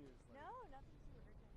news. Like, No, nothing super urgent.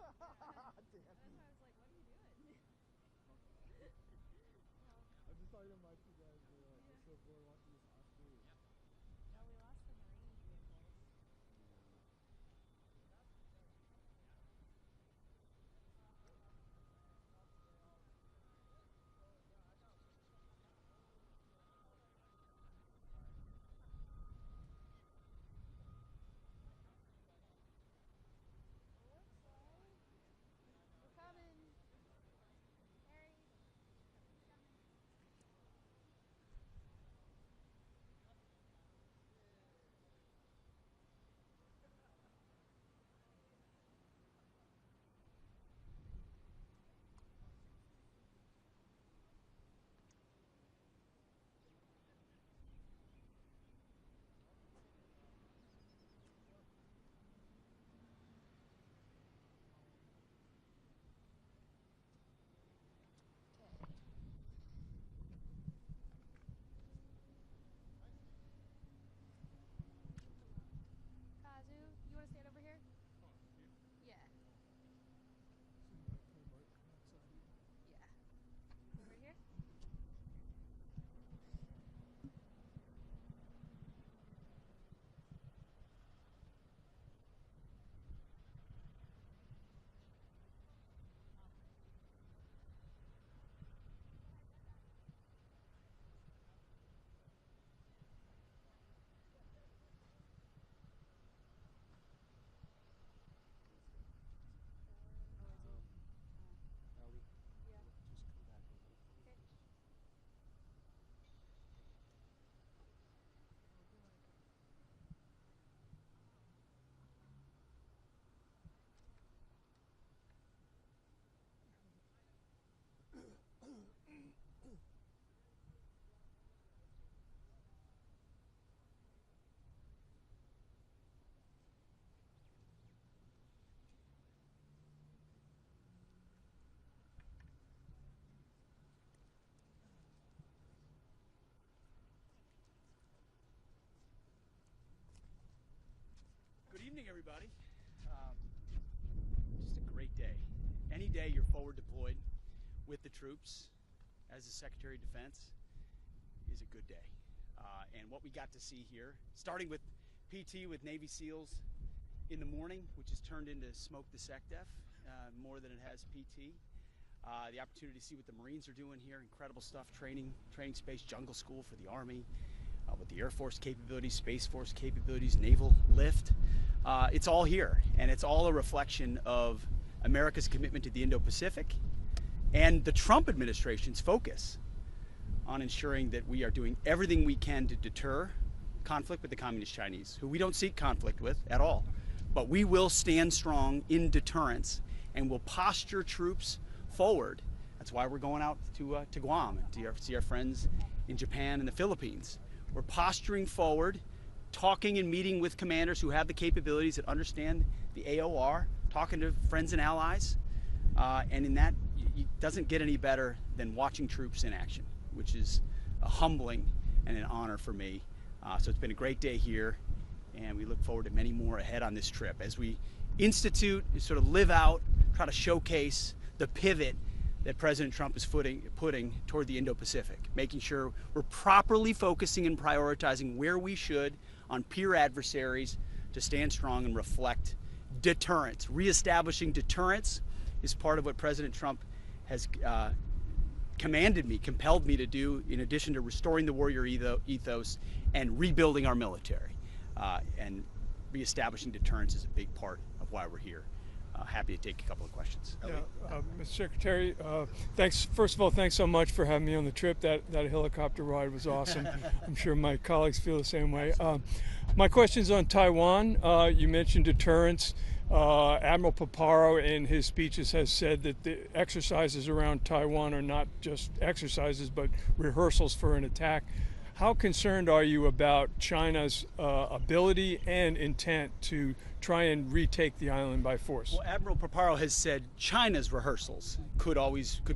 That's why I was like, what are you doing? I just thought my two guys were so bored watching this Oscar. No, we lost the Marine vehicles. Looks like we're coming. Harry, he's coming. Kazu, you want to stand over here? Yeah. Yeah. Over here? Good evening, everybody. Just a great day. Any day you're forward deployed with the troops as the Secretary of Defense is a good day. And what we got to see here, starting with PT with Navy SEALs in the morning, which has turned into Smoke the SecDef more than it has PT. The opportunity to see what the Marines are doing here, incredible stuff, training space, jungle school for the Army, with the Air Force capabilities, Space Force capabilities, naval lift. It's all here, and it's all a reflection of America's commitment to the Indo-Pacific and the Trump administration's focus on ensuring that we are doing everything we can to deter conflict with the Communist Chinese, who we don't seek conflict with at all. But we will stand strong in deterrence and will posture troops forward. That's why we're going out to Guam and to see our friends in Japan and the Philippines. We're posturing forward, talking and meeting with commanders who have the capabilities that understand the AOR, talking to friends and allies, and in that, it doesn't get any better than watching troops in action, which is a humbling and an honor for me. So it's been a great day here, and we look forward to many more ahead on this trip as we institute, sort of live out, try to showcase the pivot that President Trump is putting toward the Indo-Pacific, making sure we're properly focusing and prioritizing where we should on peer adversaries to stand strong and reflect deterrence. Reestablishing deterrence is part of what President Trump has compelled me to do, in addition to restoring the warrior ethos and rebuilding our military. And reestablishing deterrence is a big part of why we're here. Happy to take a couple of questions. Yeah, Mr. Secretary, thanks. First of all, thanks so much for having me on the trip. That helicopter ride was awesome. I'm sure my colleagues feel the same way. My question's on Taiwan. You mentioned deterrence. Admiral Paparo in his speeches has said that the exercises around Taiwan are not just exercises, but rehearsals for an attack. How concerned are you about China's ability and intent to try and retake the island by force? Well, Admiral Paparo has said China's rehearsals could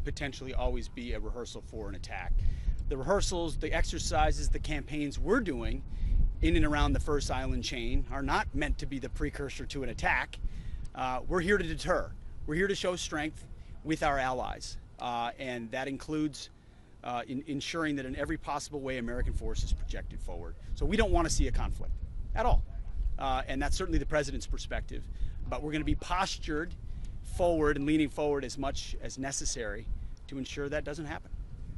potentially always be a rehearsal for an attack. The rehearsals, the exercises, the campaigns we're doing in and around the first island chain are not meant to be the precursor to an attack. We're here to deter. We're here to show strength with our allies, and that includes ensuring that in every possible way American force is projected forward. So we don't want to see a conflict at all, and that's certainly the President's perspective. But we're going to be postured forward and leaning forward as much as necessary to ensure that doesn't happen.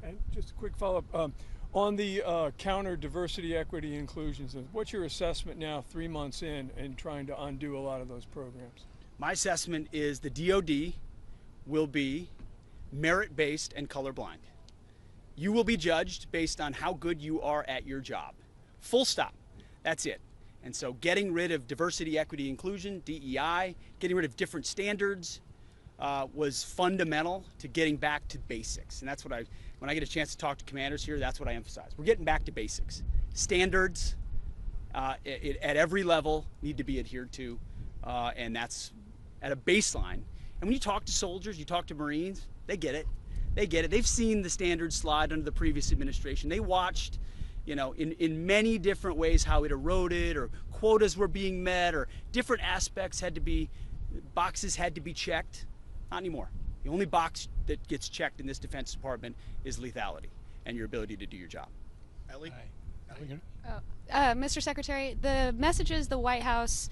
And just a quick follow-up. On the counter diversity, equity, inclusions, what's your assessment now 3 months in trying to undo a lot of those programs? My assessment is the DoD will be merit-based and colorblind. You will be judged based on how good you are at your job. Full stop. That's it. And so getting rid of diversity, equity, inclusion, DEI, getting rid of different standards was fundamental to getting back to basics. And that's what when I get a chance to talk to commanders here, that's what I emphasize. We're getting back to basics. Standards at every level need to be adhered to, and that's at a baseline. And when you talk to soldiers, you talk to Marines, they get it. They get it. They've seen the standards slide under the previous administration. They watched, in many different ways how it eroded, or quotas were being met, or different aspects boxes had to be checked. Not anymore. The only box that gets checked in this Defense Department is lethality and your ability to do your job. Ellie? Mr. Secretary, the messages the White House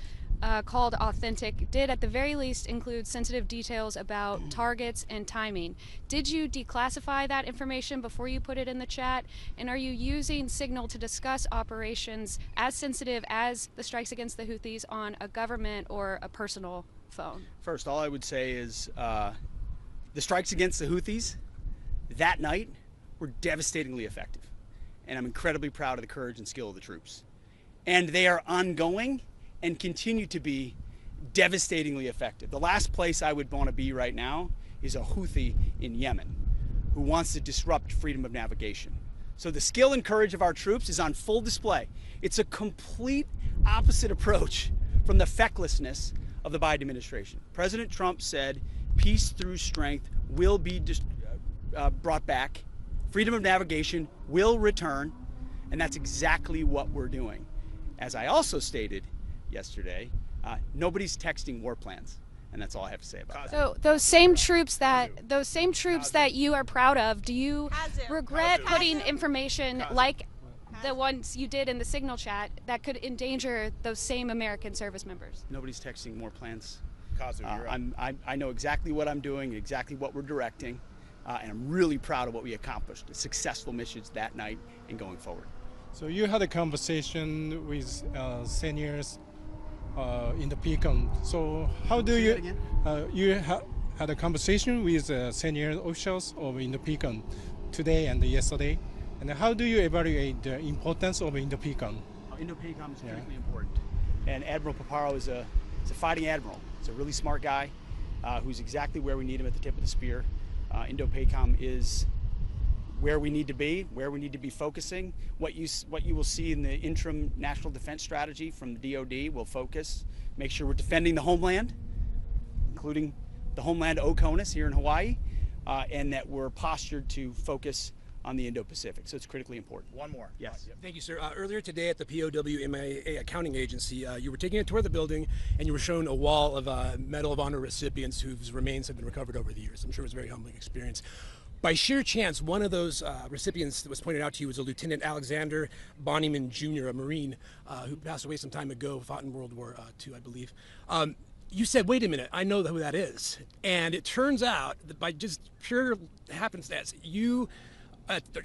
called authentic did at the very least include sensitive details about targets and timing. Did you declassify that information before you put it in the chat? And are you using Signal to discuss operations as sensitive as the strikes against the Houthis on a government or a personal phone? First, all I would say is the strikes against the Houthis that night were devastatingly effective. And I'm incredibly proud of the courage and skill of the troops. And they are ongoing and continue to be devastatingly effective. The last place I would want to be right now is a Houthi in Yemen who wants to disrupt freedom of navigation. So the skill and courage of our troops is on full display. It's a complete opposite approach from the fecklessness of the Biden administration. President Trump said peace through strength will be brought back. Freedom of navigation will return, and that's exactly what we're doing. As I also stated yesterday, nobody's texting war plans, and that's all I have to say about that. So those same troops that you are proud of, do you regret putting information like the ones you did in the Signal chat that could endanger those same American service members? Nobody's texting war plans. I know exactly what I'm doing, exactly what we're directing, and I'm really proud of what we accomplished. Successful missions that night and going forward. So you had a conversation with seniors in the Pecan. So how do you had a conversation with senior officials of Indo-Pecan today and yesterday, and how do you evaluate the importance of Indo-Pecan? Indo-Pecan is critically important, and Admiral Paparo is a fighting admiral. He's a really smart guy who's exactly where we need him at the tip of the spear. Indo-Pacific is where we need to be focusing. What you will see in the interim national defense strategy from the DoD will focus, make sure we're defending the homeland, including the homeland Oconus here in Hawaii, and that we're postured to focus on the Indo-Pacific. So it's critically important. One more. Yes. Thank you, sir. Earlier today at the POW accounting agency, you were taking a tour of the building and you were shown a wall of Medal of Honor recipients whose remains have been recovered over the years. I'm sure it was a very humbling experience. By sheer chance, one of those recipients that was pointed out to you was a Lieutenant Alexander Bonnyman Jr., a Marine who passed away some time ago, fought in World War II, I believe. You said, wait a minute, I know who that is. And it turns out that by just pure happenstance, you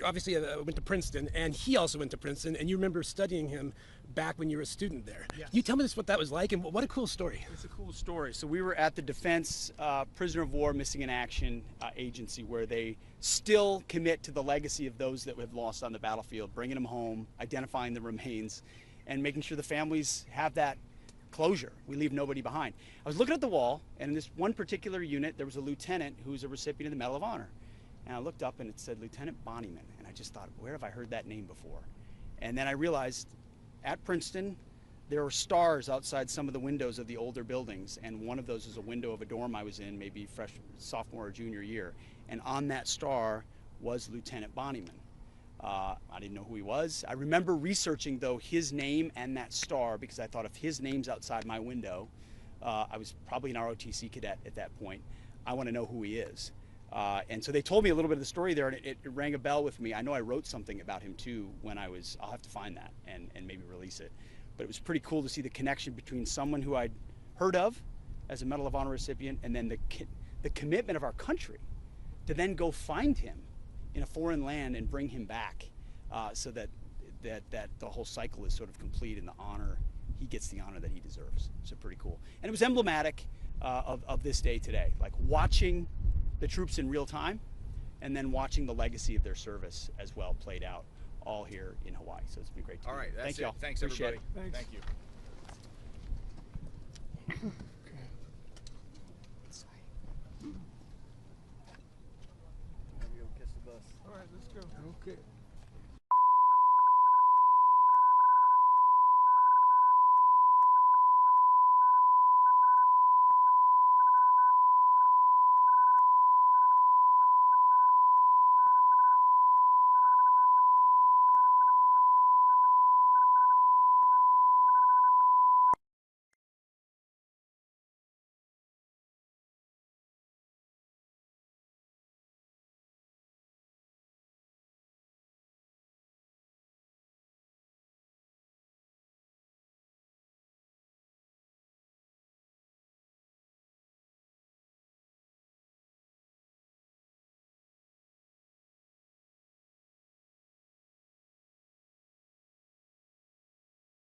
obviously went to Princeton, and he also went to Princeton, and you remember studying him back when you were a student there. Yes. Can you tell me what that was like, and what a cool story. It's a cool story. So we were at the Defense Prisoner of War Missing in Action Agency, where they still commit to the legacy of those that have lost on the battlefield, bringing them home, identifying the remains, and making sure the families have that closure. We leave nobody behind. I was looking at the wall, and in this one particular unit, there was a lieutenant who was a recipient of the Medal of Honor. And I looked up and it said Lieutenant Bonnyman, and I just thought, where have I heard that name before? And then I realized at Princeton, there were stars outside some of the windows of the older buildings, and one of those was a window of a dorm I was in, maybe sophomore or junior year. And on that star was Lieutenant Bonnyman. I didn't know who he was. I remember researching, though, his name and that star, because I thought if his name's outside my window, I was probably an ROTC cadet at that point. I want to know who he is. And so they told me a little bit of the story there, and it rang a bell with me. I know I wrote something about him too when I'll have to find that and maybe release it. But it was pretty cool to see the connection between someone who I'd heard of as a Medal of Honor recipient, and then the commitment of our country to then go find him in a foreign land and bring him back, so that the whole cycle is sort of complete, and he gets the honor that he deserves. So pretty cool. And it was emblematic of this day today, like watching the troops in real time, and then watching the legacy of their service as well played out all here in Hawaii. So it's been great to All be right, here. that's Thank it. you all. Thanks, Appreciate everybody. Thanks. Thank you. All right, let's go. Okay.